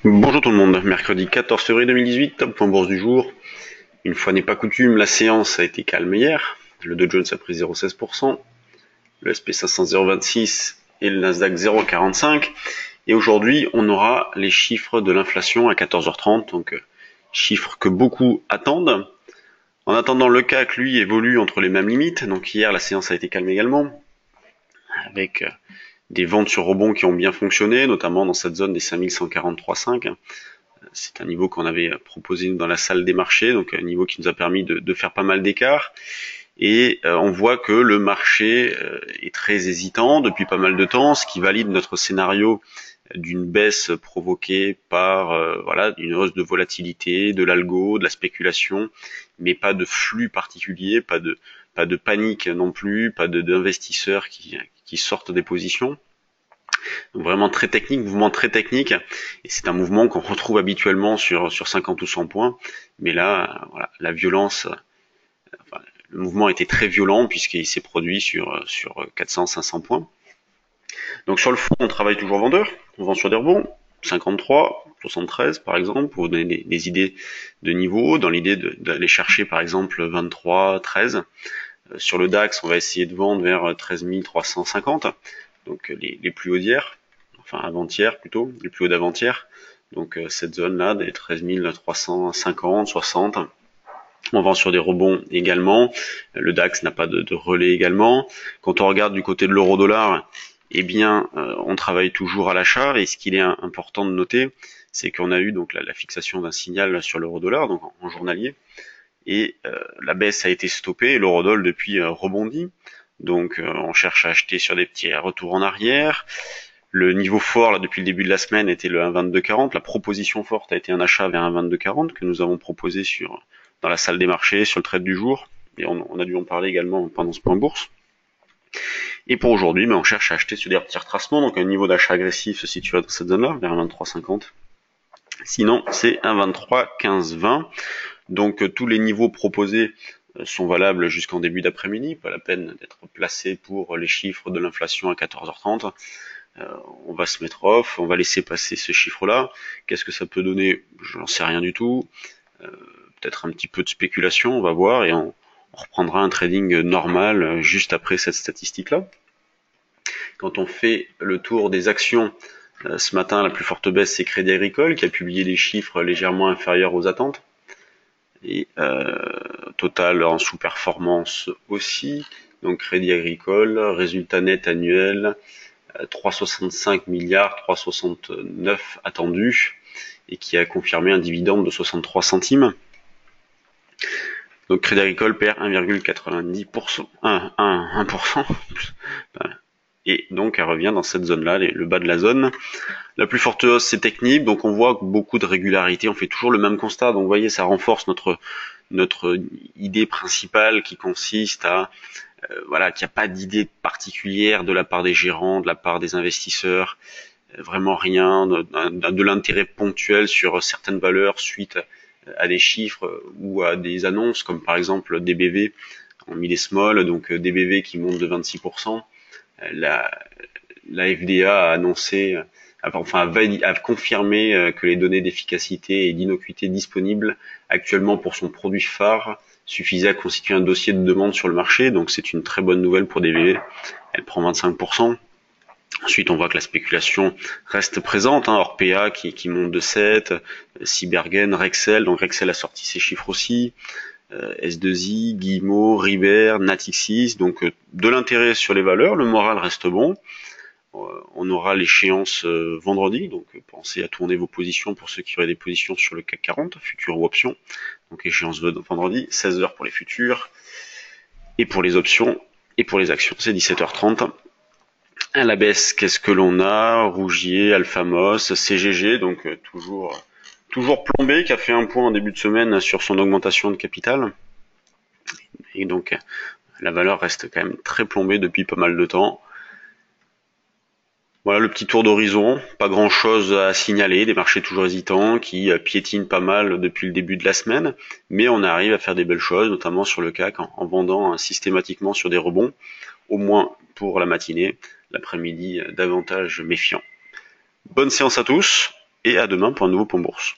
Bonjour tout le monde, mercredi 14 février 2018, top point bourse du jour. Une fois n'est pas coutume, la séance a été calme hier. Le Dow Jones a pris 0,16%, le SP500 0,26 et le Nasdaq 0,45. Et aujourd'hui, on aura les chiffres de l'inflation à 14h30, donc chiffres que beaucoup attendent. En attendant, le CAC, lui, évolue entre les mêmes limites. Donc hier, la séance a été calme également, avec des ventes sur rebond qui ont bien fonctionné, notamment dans cette zone des 5143,5. C'est un niveau qu'on avait proposé dans la salle des marchés, donc un niveau qui nous a permis de faire pas mal d'écarts. Et on voit que le marché est très hésitant depuis pas mal de temps, ce qui valide notre scénario d'une baisse provoquée par voilà, une hausse de volatilité, de l'algo, de la spéculation, mais pas de flux particulier, pas de panique non plus, pas d'investisseurs qui sortent des positions. Donc vraiment très technique, mouvement très technique, et c'est un mouvement qu'on retrouve habituellement sur 50 ou 100 points, mais là, voilà, la violence, enfin, le mouvement était très violent puisqu'il s'est produit sur 400, 500 points. Donc sur le fond, on travaille toujours vendeur, on vend sur des rebonds, 53, 73 par exemple, pour vous donner des idées de niveau, dans l'idée d'aller chercher par exemple 23, 13. Sur le DAX, on va essayer de vendre vers 13 350, donc les plus hauts d'hier, enfin avant-hier plutôt, les plus hauts d'avant-hier. Donc cette zone-là, des 13 350, 60. On vend sur des rebonds également. Le DAX n'a pas de relais également. Quand on regarde du côté de l'euro-dollar, eh bien, on travaille toujours à l'achat. Et ce qu'il est important de noter, c'est qu'on a eu donc la fixation d'un signal sur l'euro-dollar, donc en journalier, et la baisse a été stoppée. Et l'eurodoll depuis rebondit. Donc, on cherche à acheter sur des petits retours en arrière. Le niveau fort là depuis le début de la semaine était le 1,2240. La proposition forte a été un achat vers 1,2240 que nous avons proposé dans la salle des marchés sur le trade du jour. Et on a dû en parler également pendant ce point bourse. Et pour aujourd'hui, on cherche à acheter sur des petits retracements, donc un niveau d'achat agressif se situe dans cette zone-là, vers 1,2350. Sinon, c'est 1,231520. Donc tous les niveaux proposés sont valables jusqu'en début d'après-midi. Pas la peine d'être placé pour les chiffres de l'inflation à 14h30. On va se mettre off, on va laisser passer ce chiffre-là. Qu'est-ce que ça peut donner? Je n'en sais rien du tout. Peut-être un petit peu de spéculation, on va voir, et on reprendra un trading normal juste après cette statistique-là. Quand on fait le tour des actions, ce matin, la plus forte baisse, c'est Crédit Agricole, qui a publié des chiffres légèrement inférieurs aux attentes. Et Total en sous-performance aussi. Donc Crédit Agricole, résultat net annuel, 3,65 milliards, 3,69 attendus, et qui a confirmé un dividende de 63 centimes. Donc Crédit Agricole perd 1,90%, 1%, et donc elle revient dans cette zone-là, le bas de la zone. La plus forte hausse, c'est technique, donc on voit beaucoup de régularité, on fait toujours le même constat, donc vous voyez, ça renforce notre idée principale qui consiste à voilà, qu'il n'y a pas d'idée particulière de la part des gérants, de la part des investisseurs, vraiment rien, de l'intérêt ponctuel sur certaines valeurs suite à des chiffres ou à des annonces, comme par exemple DBV en mid et small, donc DBV qui monte de 26%. La FDA a annoncé, a confirmé que les données d'efficacité et d'innocuité disponibles actuellement pour son produit phare suffisaient à constituer un dossier de demande sur le marché, donc c'est une très bonne nouvelle pour DBV. Elle prend 25%. Ensuite, on voit que la spéculation reste présente, Orpea qui monte de 7, Cybergen, Rexel, donc Rexel a sorti ses chiffres aussi, S2I, Guillemot, Ribert, Natixis, donc de l'intérêt sur les valeurs, le moral reste bon. On aura l'échéance vendredi, donc pensez à tourner vos positions pour ceux qui auraient des positions sur le CAC 40, futures ou options. Donc échéance vendredi, 16h pour les futurs, et pour les options, et pour les actions, c'est 17h30. À la baisse, qu'est-ce que l'on a? Rougier, Alphamos, CGG, donc toujours plombé, qui a fait un point en début de semaine sur son augmentation de capital. Et donc la valeur reste quand même très plombée depuis pas mal de temps. Voilà le petit tour d'horizon, pas grand chose à signaler, des marchés toujours hésitants qui piétinent pas mal depuis le début de la semaine, mais on arrive à faire des belles choses, notamment sur le CAC en vendant systématiquement sur des rebonds, au moins pour la matinée, l'après-midi davantage méfiant. Bonne séance à tous, et à demain pour un nouveau point bourse.